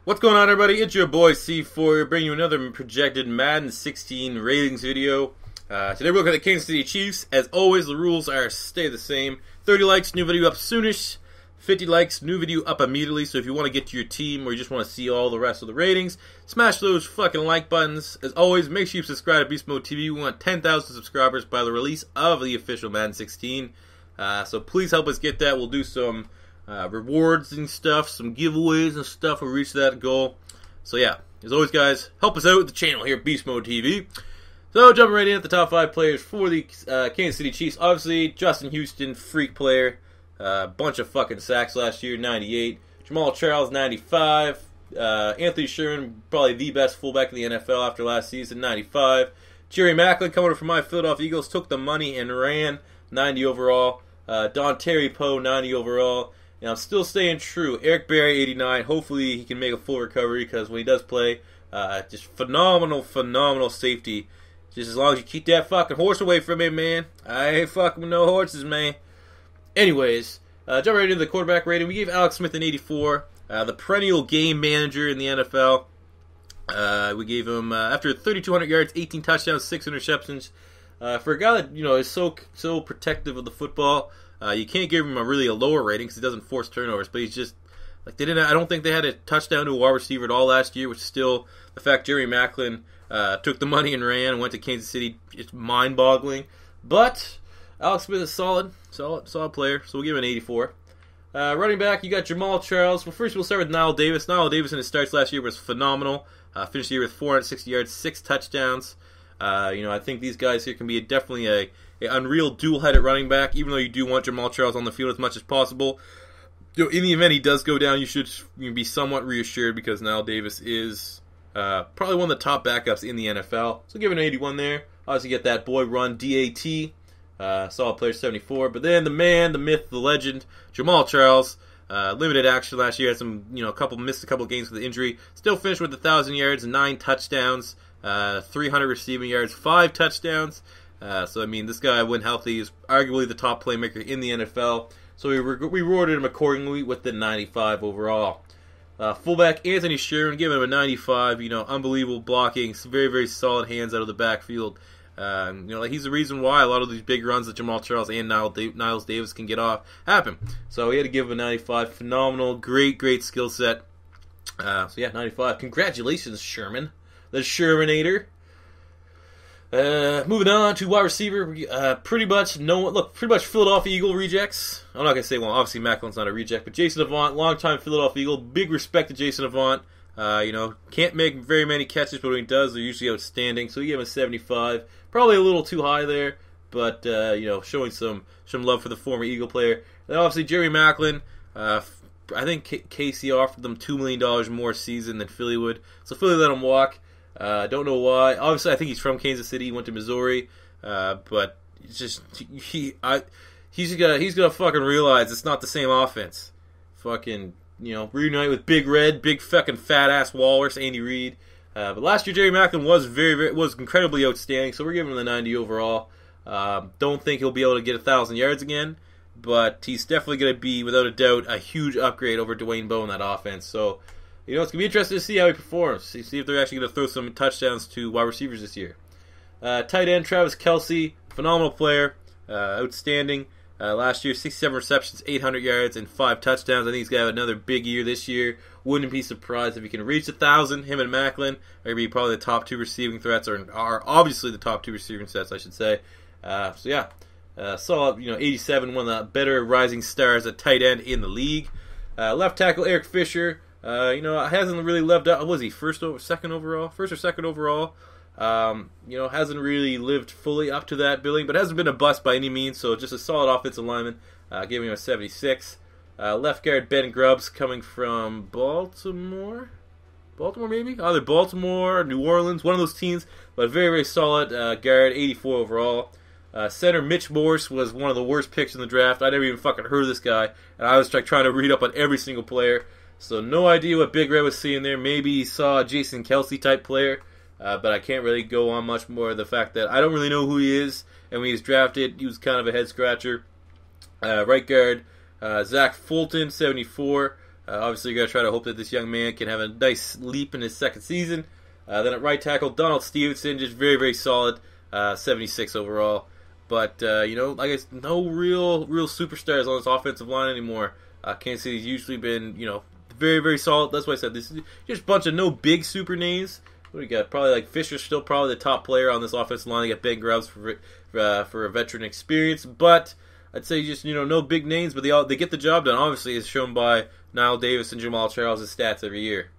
What's going on, everybody? It's your boy C4 bringing you another projected Madden 16 ratings video. Today we're looking at the Kansas City Chiefs. As always, the rules are stay the same. 30 likes, new video up soonish. 50 likes, new video up immediately. So if you want to get to your team or you just want to see all the rest of the ratings, smash those fucking like buttons. As always, make sure you subscribe to Beast Mode TV. We want 10,000 subscribers by the release of the official Madden 16. So please help us get that. We'll do some rewards and stuff, some giveaways and stuff. We'll reach that goal. So yeah, as always, guys, help us out with the channel here, Beast Mode TV. So jumping right in at the top 5 players for the Kansas City Chiefs. Obviously, Justin Houston, freak player. Bunch of fucking sacks last year, 98. Jamaal Charles, 95. Anthony Sherman, probably the best fullback in the NFL after last season, 95. Jerry Maclin, coming from my Philadelphia Eagles, took the money and ran, 90 overall. Dontari Poe, 90 overall. And I'm still staying true. Eric Berry, 89. Hopefully he can make a full recovery because when he does play, just phenomenal safety. Just as long as you keep that fucking horse away from me, man. I ain't fucking with no horses, man. Anyways, jump right into the quarterback rating. We gave Alex Smith an 84. The perennial game manager in the NFL. We gave him, after 3,200 yards, 18 touchdowns, 6 interceptions. For a guy that, is so protective of the football, you can't give him a lower rating because he doesn't force turnovers. But he's just like I don't think they had a touchdown to a wide receiver at all last year, which is still the fact Jerry Maclin took the money and ran and went to Kansas City. It's mind-boggling. But Alex Smith is solid player, so we'll give him an 84. Running back, you got Jamaal Charles. Well, first we'll start with Niall Davis. Niall Davis in his starts last year was phenomenal. Finished the year with 460 yards, 6 touchdowns. I think these guys here can be definitely a unreal dual-headed running back, even though you do want Jamaal Charles on the field as much as possible. In the event he does go down, you should be somewhat reassured because Niall Davis is probably one of the top backups in the NFL. So give it an 81 there. Obviously get that boy run, DAT. Solid player, 74. But then the man, the myth, the legend, Jamaal Charles. Limited action last year. Had some, missed a couple games with the injury. Still finished with 1,000 yards, 9 touchdowns, 300 receiving yards, 5 touchdowns. So, this guy, when healthy, is arguably the top playmaker in the NFL. So we rewarded him accordingly with the 95 overall. Fullback Anthony Sherman, give him a 95. Unbelievable blocking, some very, very solid hands out of the backfield. He's the reason why a lot of these big runs that Jamaal Charles and Niles Davis can get off happen. So we had to give him a 95. Phenomenal, great skill set. 95. Congratulations, Sherman, the Shermanator. Moving on to wide receiver, pretty much Philadelphia Eagle rejects. I'm not gonna say, well, obviously Maclin's not a reject, but Jason Avant, longtime Philadelphia Eagle, big respect to Jason Avant. Can't make very many catches, but when he does, they're usually outstanding. So you give him a 75, probably a little too high there, but showing some love for the former Eagle player. Then obviously Jerry Maclin. I think KC offered them $2 million more a season than Philly would, so Philly let him walk. Don't know why. Obviously, I think he's from Kansas City. He went to Missouri, but it's just he's gonna fucking realize it's not the same offense. Fucking reunite with Big Red, big fucking fat ass Walrus, Andy Reid. But last year Jerry Maclin was incredibly outstanding. So we're giving him the 90 overall. Don't think he'll be able to get 1,000 yards again, but he's definitely gonna be, without a doubt, a huge upgrade over Dwayne Bowe in that offense. So. It's going to be interesting to see how he performs. See if they're actually going to throw some touchdowns to wide receivers this year. Tight end, Travis Kelce, phenomenal player, outstanding. Last year, 67 receptions, 800 yards, and 5 touchdowns. I think he's going to have another big year this year. Wouldn't be surprised if he can reach 1,000. Him and Maclin are going to be probably the top 2 receiving threats, or are obviously the top 2 receiving sets, I should say. Solid, 87, one of the better rising stars at tight end in the league. Left tackle, Eric Fisher. Hasn't really lived up. Was he first or second overall? Hasn't really lived fully up to that billing, but hasn't been a bust by any means. So just a solid offensive lineman. Giving him a 76. Left guard Ben Grubbs, coming from Baltimore maybe, either Baltimore or New Orleans, one of those teams. But very, very solid guard, 84 overall. Center Mitch Morse was one of the worst picks in the draft. I never even fucking heard of this guy, and I was trying to read up on every single player. So no idea what Big Red was seeing there. Maybe he saw a Jason Kelce type player, but I can't really go on much more. The fact that I don't really know who he is, and when he was drafted, he was kind of a head scratcher. Right guard, Zach Fulton, 74. Obviously, you got to try to hope that this young man can have a nice leap in his second season. Then at right tackle, Donald Stevenson, just very, very solid, 76 overall. But, you know, I guess no real superstars on this offensive line anymore. Kansas City's usually been, you know, very, very solid. That's why I said this is just a bunch of no big super names. What do we got? Probably like Fisher's still probably the top player on this offensive line. You got Ben Grubbs for a veteran experience. But I'd say just, you know, no big names, but they get the job done. Obviously, as shown by Niall Davis and Jamaal Charles' stats every year.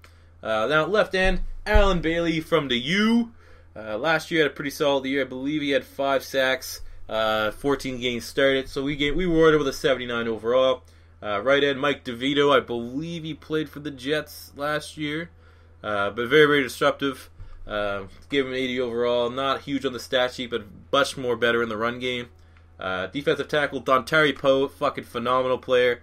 Now, left end, Alan Bailey from the U. Last year had a pretty solid year. I believe he had 5 sacks, 14 games started. So we rewarded with a 79 overall. Right end, Mike DeVito. I believe he played for the Jets last year. But very, very disruptive. Gave him 80 overall. Not huge on the stat sheet, but much more better in the run game. Defensive tackle, Dontari Poe. Fucking phenomenal player.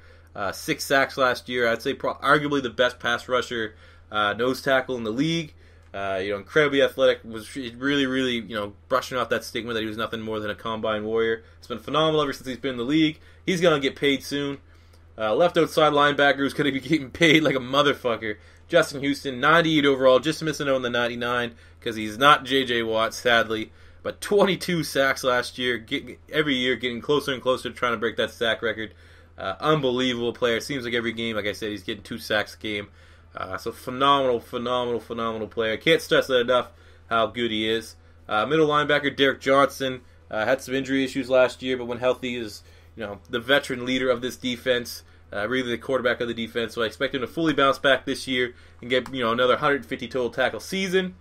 6 sacks last year. I'd say arguably the best pass rusher, nose tackle in the league. You know, incredibly athletic. Was really, really, you know, brushing off that stigma that he was nothing more than a combine warrior. It's been phenomenal ever since he's been in the league. He's gonna get paid soon. Left outside linebacker who's gonna be getting paid like a motherfucker. Justin Houston, 98 overall, just missing out on the 99 because he's not J.J. Watt, sadly. But 22 sacks last year, every year getting closer and closer to trying to break that sack record. Unbelievable player. Seems like every game, like I said, he's getting 2 sacks a game. So phenomenal player. Can't stress that enough how good he is. Middle linebacker Derrick Johnson had some injury issues last year, but when healthy is, you know, the veteran leader of this defense. Really the quarterback of the defense. So I expect him to fully bounce back this year and get, you know, another 150 total tackle season.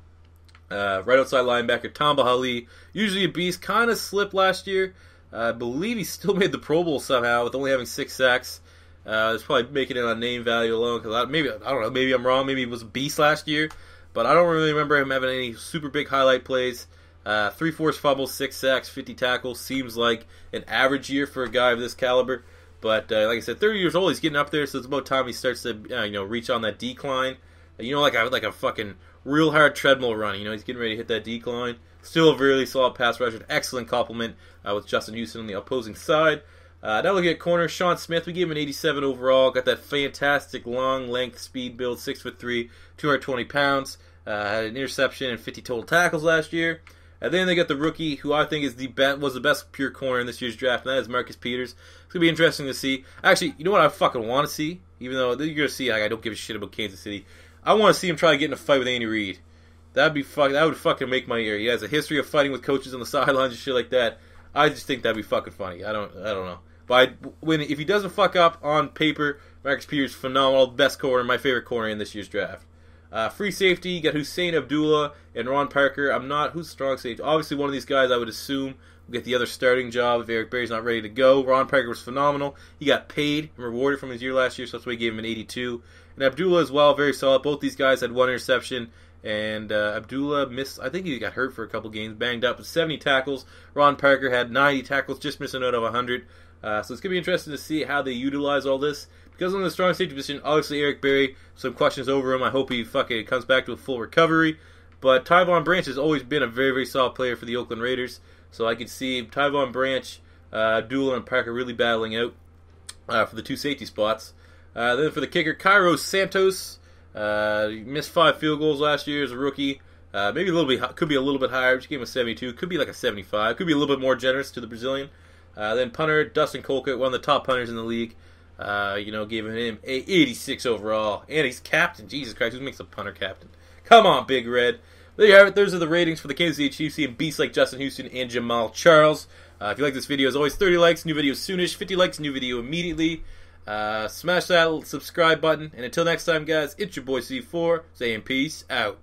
Right outside linebacker Tamba Hali, usually a beast, kind of slipped last year. I believe he still made the Pro Bowl somehow with only having 6 sacks. It's probably making it on name value alone because I don't know, maybe I'm wrong. Maybe he was a beast last year, but I don't really remember him having any super big highlight plays. 3 forced fumbles, 6 sacks, 50 tackles. Seems like an average year for a guy of this caliber. But like I said, 30 years old, he's getting up there, so it's about time he starts to you know, reach on that decline. You know, like a fucking real hard treadmill run. You know, he's getting ready to hit that decline. Still a really solid pass rusher. Excellent compliment with Justin Houston on the opposing side. Now looking at corner, Sean Smith, we gave him an 87 overall. Got that fantastic long length speed build, 6'3", 220 pounds. Had an interception and 50 total tackles last year. And then they got the rookie, who I think is was the best pure corner in this year's draft, and that is Marcus Peters. It's going to be interesting to see. Actually, you know what I fucking want to see? Even though you're going to see, like, I don't give a shit about Kansas City. I want to see him try to get in a fight with Andy Reid. That would fucking make my ear. He has a history of fighting with coaches on the sidelines and shit like that. I just think that'd be fucking funny. I don't know. But if he doesn't fuck up on paper, Marcus Peters, phenomenal, best corner, my favorite corner in this year's draft. Free safety, you got HUSAIN, ABDULLAH, and Ron Parker. Who's strong safety? Obviously, one of these guys I would assume will get the other starting job if Eric Berry's not ready to go. Ron Parker was phenomenal. He got paid and rewarded from his year last year, so that's why he gave him an 82. And ABDULLAH as well, very solid. Both these guys had 1 interception, and ABDULLAH missed, I think he got hurt for a couple games, banged up with 70 tackles. Ron Parker had 90 tackles, just missing out of 100. So it's going to be interesting to see how they utilize all this. Because on the strong safety position, obviously Eric Berry, some questions over him. I hope he fucking comes back to a full recovery. But Tyvon Branch has always been a very, very solid player for the Oakland Raiders. So I could see Tyvon Branch, Abdullah, and Parker really battling out for the 2 safety spots. Then for the kicker, CAIRO SANTOS. Missed 5 field goals last year as a rookie. Maybe a little bit, could be a little bit higher. Just gave him a 72. Could be like a 75. Could be a little bit more generous to the Brazilian. Then punter, Dustin Colquitt, one of the top punters in the league. You know, giving him a 86 overall. And he's captain. Jesus Christ, who makes a punter captain? Come on, Big Red. There you have it. Those are the ratings for the Kansas City Chiefs and beasts like Justin Houston and Jamaal Charles. If you like this video, as always, 30 likes, new video soonish. 50 likes, new video immediately. Smash that subscribe button. And until next time, guys, it's your boy C4 saying peace out.